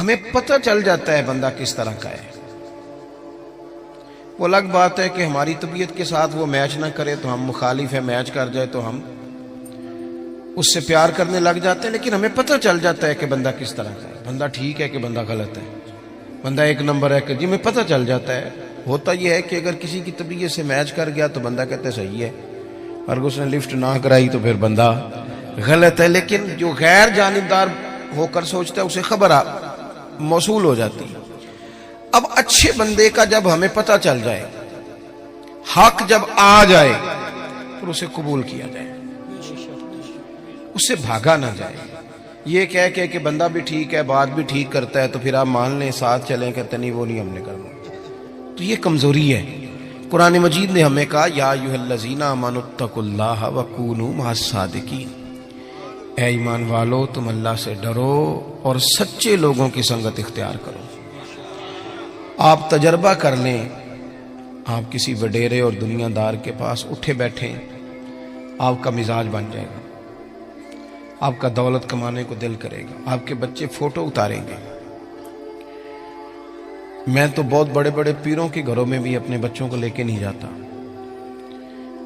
ہمیں پتہ چل جاتا ہے بندہ کس طرح کا ہے. وہ الگ بات ہے کہ ہماری طبیعت کے ساتھ وہ میچ نہ کرے تو ہم مخالف ہے، میچ کر جائے تو ہم اس سے پیار کرنے لگ جاتے ہیں، لیکن ہمیں پتہ چل جاتا ہے کہ بندہ کس طرح کا ہے، بندہ ٹھیک ہے کہ بندہ غلط ہے، بندہ ایک نمبر ہے کہ جی، ہمیں پتہ چل جاتا ہے. ہوتا یہ ہے کہ اگر کسی کی طبیعت سے میچ کر گیا تو بندہ کہتا ہے صحیح ہے، اور اس نے لفٹ نہ کرائی تو پھر بندہ غلط ہے. لیکن جو غیر جانبدار ہو کر سوچتا ہے اسے خبر موصول ہو جاتی ہے. اب اچھے بندے کا جب ہمیں پتہ چل جائے، حق جب آ جائے، پھر اسے قبول کیا جائے، اس سے بھاگا نہ جائے. یہ کہہ کہ بندہ بھی ٹھیک ہے، بات بھی ٹھیک کرتا ہے تو پھر آپ مان لیں، ساتھ چلیں، کہتے نہیں وہ نہیں ہم نے کرنا، تو یہ کمزوری ہے. قرآن مجید نے ہمیں کہا یا ایھا الذین آمنوا اتقوا اللہ وکونوا مع الصادقین، اے ایمان والو تم اللہ سے ڈرو اور سچے لوگوں کی سنگت اختیار کرو. آپ تجربہ کر لیں، آپ کسی وڈیرے اور دنیا دار کے پاس اٹھے بیٹھیں، آپ کا مزاج بن جائے گا، آپ کا دولت کمانے کو دل کرے گا، آپ کے بچے فوٹو اتاریں گے. میں تو بہت بڑے بڑے پیروں کے گھروں میں بھی اپنے بچوں کو لے کے نہیں جاتا،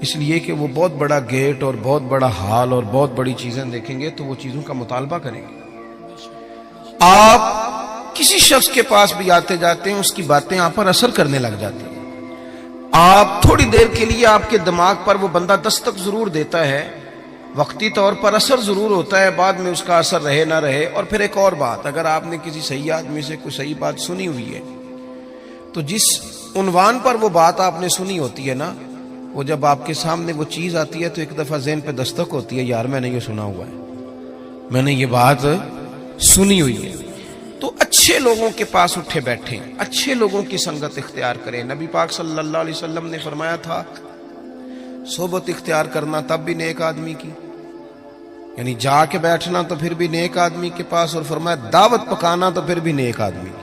اس لیے کہ وہ بہت بڑا گیٹ اور بہت بڑا ہال اور بہت بڑی چیزیں دیکھیں گے تو وہ چیزوں کا مطالبہ کریں گے. آپ کسی شخص کے پاس بھی آتے جاتے ہیں، اس کی باتیں آپ پر اثر کرنے لگ جاتی ہیں. آپ تھوڑی دیر کے لیے آپ کے دماغ پر وہ بندہ دستک ضرور دیتا ہے، وقتی طور پر اثر ضرور ہوتا ہے، بعد میں اس کا اثر رہے نہ رہے. اور پھر ایک اور بات، اگر آپ نے کسی صحیح آدمی سے کوئی صحیح بات سنی ہوئی ہے تو جس عنوان پر وہ بات آپ نے سنی ہوتی ہے نا، وہ جب آپ کے سامنے وہ چیز آتی ہے تو ایک دفعہ ذہن پہ دستک ہوتی ہے، یار میں نے یہ سنا ہوا ہے، میں نے یہ بات سنی ہوئی ہے. تو اچھے لوگوں کے پاس اٹھے بیٹھیں، اچھے لوگوں کی سنگت اختیار کریں. نبی پاک صلی اللہ علیہ وسلم نے فرمایا تھا صحبت اختیار کرنا تب بھی نیک آدمی کی، یعنی جا کے بیٹھنا تو پھر بھی نیک آدمی کے پاس، اور فرمایا دعوت پکانا تو پھر بھی نیک آدمی کی.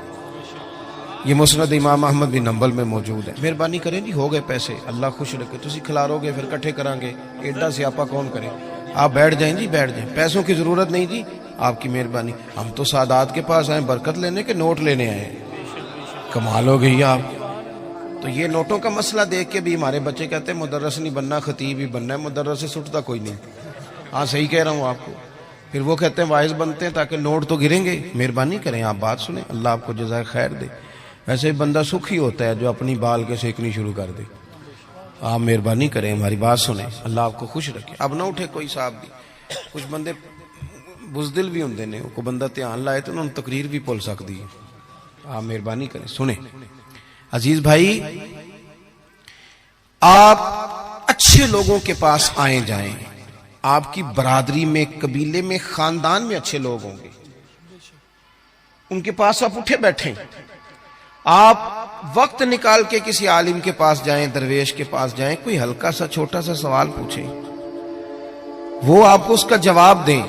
یہ مسند امام احمد بن حنبل میں موجود ہے. مہربانی کریں جی، ہو گئے پیسے، اللہ خوش رکھے، تسی کھلارو گے پھر کٹھے کریں گے، ایڈا سیاپا کون کرے. آپ بیٹھ جائیں جی، بیٹھ جائیں، پیسوں کی ضرورت نہیں جی، آپ کی مہربانی. ہم تو سادات کے پاس آئے برکت لینے کے نوٹ لینے آئے ہیں، کمال ہو گئی آپ. تو یہ نوٹوں کا مسئلہ دیکھ کے بھی ہمارے بچے کہتے ہیں مدرس نہیں بننا، خطیب ہی بننا ہے، مدرس سے سٹتا کوئی نہیں. ہاں صحیح کہہ رہا ہوں آپ کو. پھر وہ کہتے ہیں واعظ بنتے ہیں تاکہ نوٹ تو گریں گے. مہربانی کریں، آپ بات سنیں، اللہ آپ کو جزائے خیر دے. ایسے بندہ سکھی ہوتا ہے جو اپنی بال کے سیکنی شروع کر دے. آپ مہربانی کریں، ہماری بات سنیں، اللہ آپ کو خوش رکھے. اب نہ اٹھے کوئی صاحب بھی، کچھ بندے بزدل بھی ہوندے نے، کوئی بندہ دھیان لائے تو انہوں نے تقریر بھی بھول سکتی ہے. آپ مہربانی کریں، سنیں. عزیز بھائی، آپ اچھے لوگوں کے پاس آئیں جائیں. آپ کی برادری میں، قبیلے میں، خاندان میں اچھے لوگ ہوں گے، ان کے پاس آپ اٹھے بیٹھیں. آپ وقت نکال کے کسی عالم کے پاس جائیں، درویش کے پاس جائیں، کوئی ہلکا سا چھوٹا سا سوال پوچھیں، وہ آپ کو اس کا جواب دیں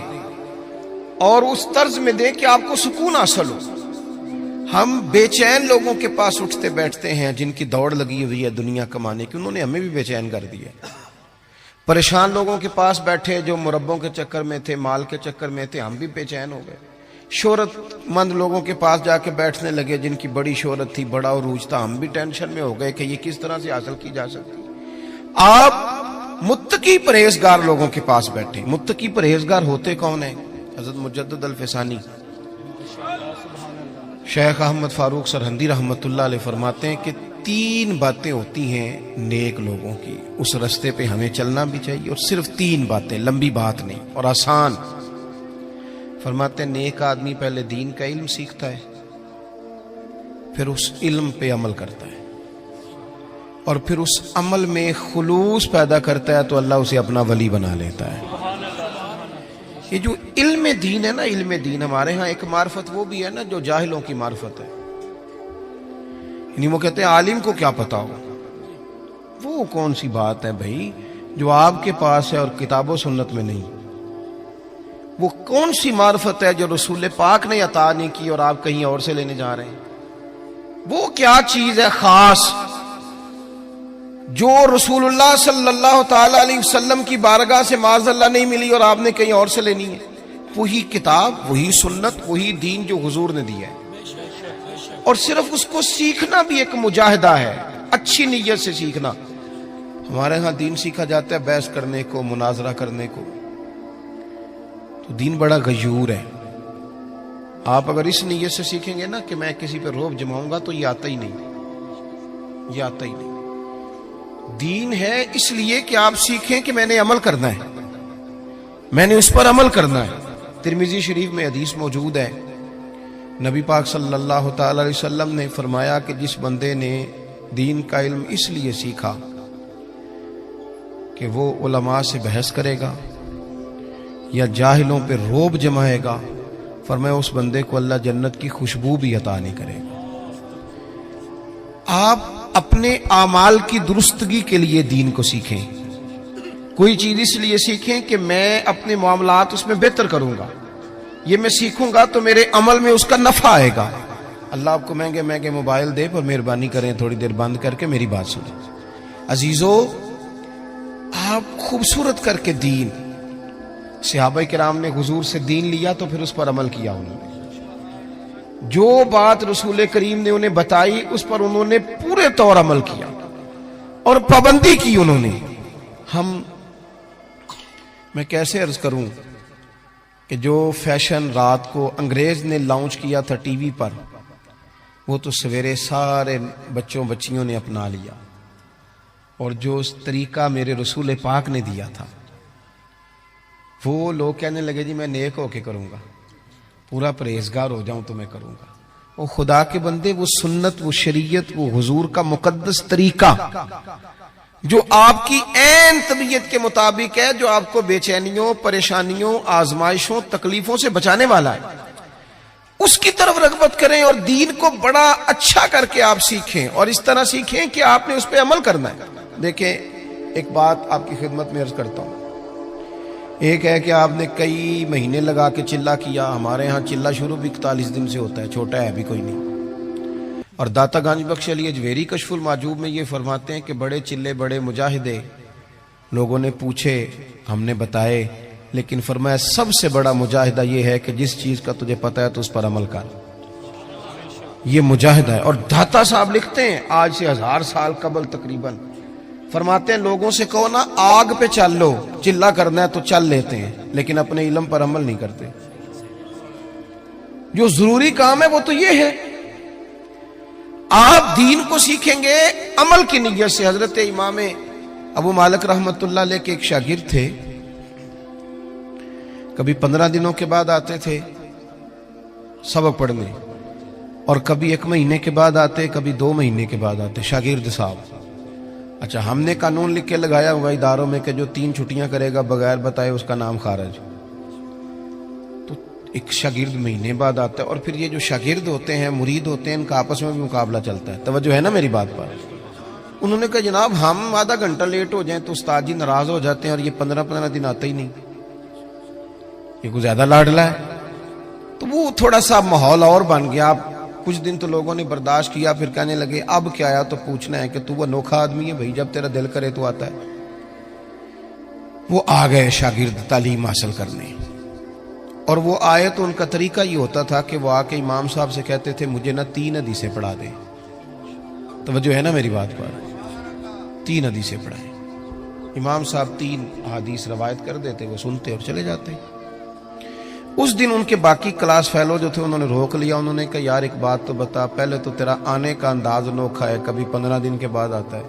اور اس طرز میں دیں کہ آپ کو سکون حاصل ہو. ہم بے چین لوگوں کے پاس اٹھتے بیٹھتے ہیں جن کی دوڑ لگی ہوئی ہے دنیا کمانے کی، انہوں نے ہمیں بھی بے چین کر دیا. پریشان لوگوں کے پاس بیٹھے جو مربوں کے چکر میں تھے، مال کے چکر میں تھے، ہم بھی بے چین ہو گئے. شہرت مند لوگوں کے پاس جا کے بیٹھنے لگے جن کی بڑی شہرت تھی، بڑا عروج تھا، ہم بھی ٹینشن میں ہو گئے کہ یہ کس طرح سے حاصل کی جا سکتی. آپ متقی پرہیزگار لوگوں کے پاس بیٹھے. متقی پرہیزگار ہوتے کون ہیں؟ حضرت مجدد الفسانی شیخ احمد فاروق سرہندی رحمۃ اللہ علیہ فرماتے ہیں کہ 3 باتیں ہوتی ہیں نیک لوگوں کی، اس رستے پہ ہمیں چلنا بھی چاہیے، اور صرف 3 باتیں، لمبی بات نہیں اور آسان. فرماتے ہیں نیک آدمی پہلے دین کا علم سیکھتا ہے، پھر اس علم پہ عمل کرتا ہے، اور پھر اس عمل میں خلوص پیدا کرتا ہے تو اللہ اسے اپنا ولی بنا لیتا ہے. یہ جو علم دین ہے نا، علم دین ہمارے ہاں ایک معرفت وہ بھی ہے نا جو جاہلوں کی معرفت ہے. یعنی وہ کہتے ہیں عالم کو کیا پتا ہو. وہ کون سی بات ہے بھائی جو آپ کے پاس ہے اور کتاب و سنت میں نہیں؟ وہ کون سی معرفت ہے جو رسول پاک نے عطا نہیں کی اور آپ کہیں اور سے لینے جا رہے ہیں؟ وہ کیا چیز ہے خاص جو رسول اللہ صلی اللہ تعالی علیہ وسلم کی بارگاہ سے معاذ اللہ نہیں ملی اور آپ نے کہیں اور سے لینی ہے؟ وہی کتاب، وہی سنت، وہی دین جو حضور نے دیا ہے. اور صرف اس کو سیکھنا بھی ایک مجاہدہ ہے، اچھی نیت سے سیکھنا. ہمارے ہاں دین سیکھا جاتا ہے بحث کرنے کو، مناظرہ کرنے کو. تو دین بڑا غیور ہے. آپ اگر اس نیت سے سیکھیں گے نا کہ میں کسی پہ روب جماؤں گا تو یہ آتا ہی نہیں، یہ آتا ہی نہیں. دین ہے اس لیے کہ آپ سیکھیں کہ میں نے عمل کرنا ہے، میں نے اس پر عمل کرنا ہے. ترمذی شریف میں حدیث موجود ہے، نبی پاک صلی اللہ تعالی علیہ وسلم نے فرمایا کہ جس بندے نے دین کا علم اس لیے سیکھا کہ وہ علماء سے بحث کرے گا یا جاہلوں پہ روب جمائے گا، فرمایا اس بندے کو اللہ جنت کی خوشبو بھی عطا نہیں کرے گا. آپ اپنے اعمال کی درستگی کے لیے دین کو سیکھیں. کوئی چیز اس لیے سیکھیں کہ میں اپنے معاملات اس میں بہتر کروں گا، یہ میں سیکھوں گا تو میرے عمل میں اس کا نفع آئے گا. اللہ آپ کو مہنگے مہنگے موبائل دے پر مہربانی کریں تھوڑی دیر بند کر کے میری بات سنیں. عزیزو، آپ خوبصورت کر کے دین، صحابہ کرام نے حضور سے دین لیا تو پھر اس پر عمل کیا. انہوں نے جو بات رسول کریم نے انہیں بتائی اس پر انہوں نے پورے طور عمل کیا اور پابندی کی انہوں نے. میں کیسے عرض کروں کہ جو فیشن رات کو انگریز نے لانچ کیا تھا ٹی وی پر، وہ تو سویرے سارے بچوں بچیوں نے اپنا لیا. اور جو اس طریقہ میرے رسول پاک نے دیا تھا، وہ لوگ کہنے لگے جی میں نیک ہو کے کروں گا، پورا پرہیزگار ہو جاؤں تو میں کروں گا. وہ خدا کے بندے، وہ سنت، وہ شریعت، وہ حضور کا مقدس طریقہ جو آپ کی عین طبیعت کے مطابق ہے، جو آپ کو بے چینیوں، پریشانیوں، آزمائشوں، تکلیفوں سے بچانے والا ہے، اس کی طرف رغبت کریں اور دین کو بڑا اچھا کر کے آپ سیکھیں اور اس طرح سیکھیں کہ آپ نے اس پہ عمل کرنا ہے. دیکھیں ایک بات آپ کی خدمت میں عرض کرتا ہوں. ایک ہے کہ آپ نے کئی مہینے لگا کے چلہ کیا. ہمارے ہاں چلہ شروع بھی 41 دن سے ہوتا ہے، چھوٹا ہے بھی کوئی نہیں. اور داتا گنج بخش علی اجویری کشف المعجوب میں یہ فرماتے ہیں کہ بڑے چلے بڑے مجاہدے لوگوں نے پوچھے، ہم نے بتائے، لیکن فرمایا سب سے بڑا مجاہدہ یہ ہے کہ جس چیز کا تجھے پتہ ہے تو اس پر عمل کر. یہ مجاہدہ ہے. اور داتا صاحب لکھتے ہیں آج سے 1000 سال قبل تقریباً، فرماتے ہیں لوگوں سے کہو نا آگ پہ چل لو، چلہ کرنا ہے تو چل لیتے ہیں لیکن اپنے علم پر عمل نہیں کرتے. جو ضروری کام ہے وہ تو یہ ہے. آپ دین کو سیکھیں گے عمل کی نیت سے. حضرت امام ابو مالک رحمت اللہ علیہ کے ایک شاگرد تھے، کبھی 15 دنوں کے بعد آتے تھے سبق پڑھنے اور کبھی 1 مہینے کے بعد آتے، کبھی 2 مہینے کے بعد آتے. شاگرد صاحب، اچھا ہم نے قانون لکھ کے لگایا ہوا اداروں میں کہ جو 3 چھٹیاں کرے گا بغیر بتائے اس کا نام خارج. تو ایک شاگرد مہینے بعد آتا ہے. اور پھر یہ جو شاگرد ہوتے ہیں، مرید ہوتے ہیں، ان کا آپس میں بھی مقابلہ چلتا ہے. توجہ ہے نا میری بات پر؟ انہوں نے کہا جناب ہم آدھا گھنٹہ لیٹ ہو جائیں تو استاد جی ناراض ہو جاتے ہیں اور یہ 15 دن آتا ہی نہیں، یہ کوئی زیادہ لاڈلا ہے. تو وہ تھوڑا سا ماحول اور بن گیا. کچھ دن تو لوگوں نے برداشت کیا، پھر کہنے لگے اب کیا آیا تو پوچھنا ہے کہ تو وہ انوکھا آدمی ہے بھائی، جب تیرا دل کرے تو آتا ہے. وہ آ گئے شاگرد تعلیم حاصل کرنے، اور وہ آئے تو ان کا طریقہ یہ ہوتا تھا کہ وہ آ کے امام صاحب سے کہتے تھے مجھے نا 3 حدیثیں پڑھا دیں. توجہ ہے نا میری بات پر؟ 3 حدیثیں پڑھائیں. امام صاحب 3 حدیث روایت کر دیتے، وہ سنتے اور چلے جاتے. اس دن ان کے باقی کلاس فیلو جو تھے انہوں نے روک لیا. انہوں نے کہا یار ایک بات تو بتا، پہلے تو تیرا آنے کا انداز انوکھا ہے، کبھی 15 دن کے بعد آتا ہے،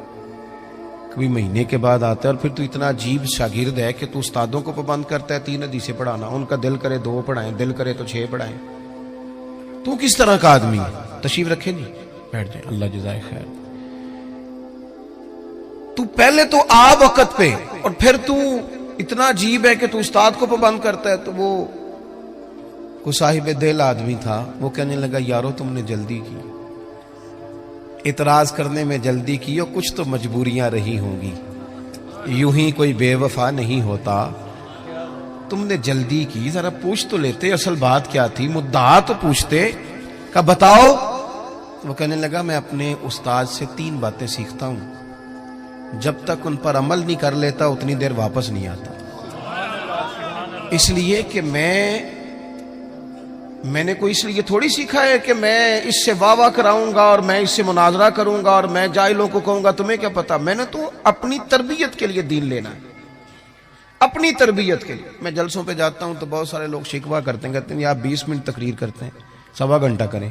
کبھی مہینے کے بعد آتا ہے، اور پھر تو اتنا عجیب شاگرد ہے کہ تو استادوں کو پابند کرتا ہے 3 حدیثیں پڑھانا. ان کا دل کرے 2 پڑھائیں، دل کرے تو 6 پڑھائیں. تو کس طرح کا آدمی ہے؟ تشریف رکھیں جی، بیٹھ جائیں، اللہ جزائے خیر. تو پہلے تو آ وقت پہ، اور پھر تو اتنا عجیب ہے کہ تو استاد کو پابند کرتا ہے. تو وہ کوئی صاحب دل آدمی تھا، وہ کہنے لگا یارو تم نے جلدی کی، اعتراض کرنے میں جلدی کی، اور کچھ تو مجبوریاں رہی ہوں گی، یوں ہی کوئی بے وفا نہیں ہوتا، تم نے جلدی کی، ذرا پوچھ تو لیتے اصل بات کیا تھی، مدعا تو پوچھتے. کہا بتاؤ. وہ کہنے لگا میں اپنے استاد سے 3 باتیں سیکھتا ہوں، جب تک ان پر عمل نہیں کر لیتا اتنی دیر واپس نہیں آتا. اس لیے کہ میں میں نے کوئی اس لیے تھوڑی سیکھا ہے کہ میں اس سے واہ واہ کراؤں گا اور میں اس سے مناظرہ کروں گا اور میں جاہلوں کو کہوں گا تمہیں کیا پتا. میں نے تو اپنی تربیت کے لیے دین لینا ہے, اپنی تربیت کے لیے. میں جلسوں پہ جاتا ہوں تو بہت سارے لوگ شکوہ کرتے ہیں, کہتے ہیں آپ 20 منٹ تقریر کرتے ہیں, 1.25 گھنٹہ کریں.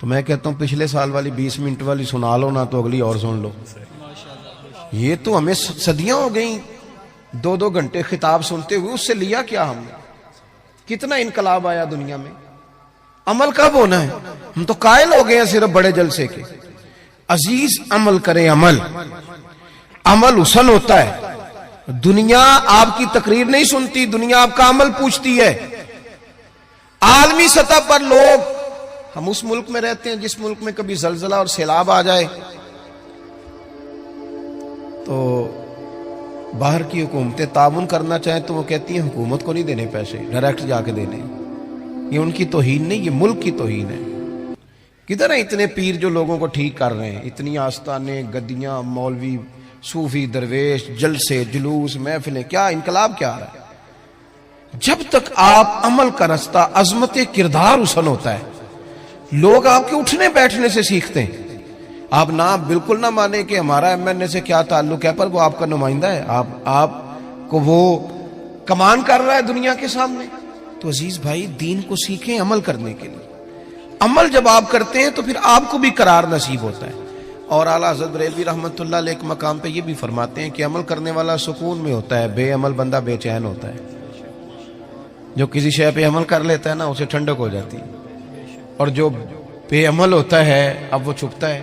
تو میں کہتا ہوں پچھلے سال والی 20 منٹ والی سنا لو نا, تو اگلی اور سن لو. یہ تو ہمیں صدیاں ہو گئیں 2 گھنٹے خطاب سنتے ہوئے, اس سے لیا کیا ہم نے؟ کتنا انقلاب آیا دنیا میں. عمل کب ہونا ہے؟ ہم تو قائل ہو گئے ہیں صرف بڑے جلسے کے. عزیز عمل کریں, عمل حسن ہوتا ہے. دنیا آپ کی تقریر نہیں سنتی, دنیا آپ کا عمل پوچھتی ہے. عالمی سطح پر لوگ, ہم اس ملک میں رہتے ہیں جس ملک میں کبھی زلزلہ اور سیلاب آ جائے تو باہر کی حکومتیں تعاون کرنا چاہیں تو وہ کہتی ہیں حکومت کو نہیں دینے پیسے, ڈائریکٹ جا کے دینے. یہ ان کی توہین نہیں, یہ ملک کی توہین ہے. کدھر ہیں اتنے پیر جو لوگوں کو ٹھیک کر رہے ہیں؟ اتنی آستانے, گدیاں, مولوی, صوفی, درویش, جلسے, جلوس, محفلیں. کیا انقلاب کیا آ رہا ہے؟ جب تک آپ عمل کا رستہ, عظمت کردار حسن ہوتا ہے, لوگ آپ کے اٹھنے بیٹھنے سے سیکھتے ہیں. آپ نہ بالکل نہ مانیں کہ ہمارا ایم این اے سے کیا تعلق ہے, پر وہ آپ کا نمائندہ ہے, آپ کو وہ کمان کر رہا ہے دنیا کے سامنے. تو عزیز بھائی, دین کو سیکھیں عمل کرنے کے لیے. عمل جب آپ کرتے ہیں تو پھر آپ کو بھی قرار نصیب ہوتا ہے. اور اعلیٰ حضرت بریلوی رحمۃ اللہ علیہ ایک مقام پہ یہ بھی فرماتے ہیں کہ عمل کرنے والا سکون میں ہوتا ہے, بے عمل بندہ بے چین ہوتا ہے. جو کسی شے پہ عمل کر لیتا ہے نا, اسے ٹھنڈک ہو جاتی ہے. اور جو بے عمل ہوتا ہے, اب وہ چھپتا ہے,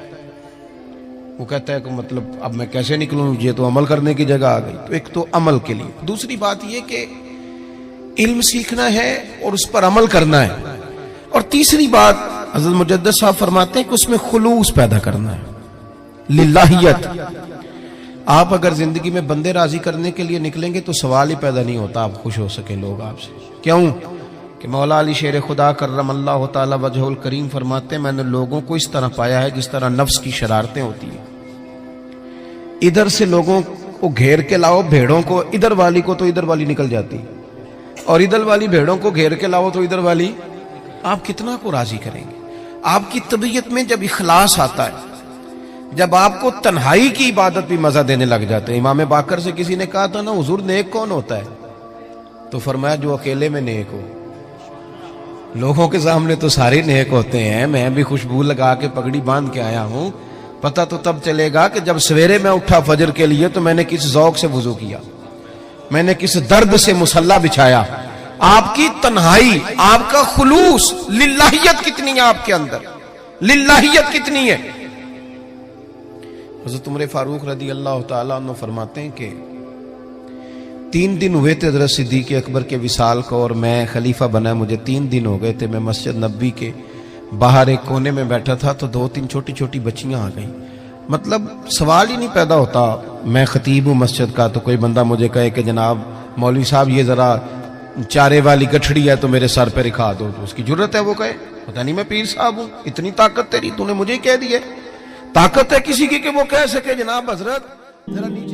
وہ کہتا ہے کہ مطلب اب میں کیسے نکلوں, یہ تو عمل کرنے کی جگہ آ گئی. تو ایک تو عمل کے لیے. دوسری بات یہ کہ علم سیکھنا ہے اور اس پر عمل کرنا ہے. اور تیسری بات حضرت مجدد صاحب فرماتے ہیں کہ اس میں خلوص پیدا کرنا ہے, للہیت. آپ اگر زندگی میں بندے راضی کرنے کے لیے نکلیں گے تو سوال ہی پیدا نہیں ہوتا آپ خوش ہو سکیں لوگ آپ سے. کیوں کہ مولا علی شیر خدا کرم اللہ تعالی وجہ الکریم فرماتے ہیں میں نے لوگوں کو اس طرح پایا ہے جس طرح نفس کی شرارتیں ہوتی ہیں. ادھر سے لوگوں کو گھیر کے لاؤ بھیڑوں کو, ادھر والی کو تو ادھر والی نکل جاتی, اور ادھر والی بھیڑوں کو گھیر کے لاؤ تو ادھر والی. آپ کتنا کو راضی کریں گے؟ آپ کی طبیعت میں جب اخلاص آتا ہے, جب آپ کو تنہائی کی عبادت بھی مزہ دینے لگ جاتے ہیں. امام باقر سے کسی نے کہا تھا نا حضور نیک کون ہوتا ہے, تو فرمایا جو اکیلے میں نیک ہو. لوگوں کے سامنے تو سارے نیک ہوتے ہیں, میں بھی خوشبو لگا کے پگڑی باندھ کے آیا ہوں, پتہ تو تب چلے گا کہ جب سویرے میں اٹھا فجر کے لیے تو میں نے کس ذوق سے وضو کیا, میں نے کس درد سے مصلی بچھایا. آپ کی تنہائی, آپ کا خلوص, للہیت کتنی ہے آپ کے اندر, للہیت کتنی ہے. حضرت عمر فاروق رضی اللہ تعالیٰ عنہ فرماتے ہیں کہ 3 دن ہوئے تھے حضرت صدیق اکبر کے وصال کو, اور میں خلیفہ بنا, مجھے 3 دن ہو گئے تھے. میں مسجد نبوی کے باہر ایک کونے میں بیٹھا تھا تو 2-3 چھوٹی چھوٹی بچیاں آ گئیں. مطلب سوال ہی نہیں پیدا ہوتا, میں خطیب ہوں مسجد کا, تو کوئی بندہ مجھے کہے کہ جناب مولوی صاحب یہ ذرا چارے والی گٹھڑی ہے تو میرے سر پہ رکھا دو. تو اس کی جرت ہے وہ کہے پتہ نہیں میں پیر صاحب ہوں, اتنی طاقت تیری, تو نے مجھے کہہ دی ہے. طاقت ہے کسی کی کہ وہ کہہ سکے جناب حضرت ذرا نیچے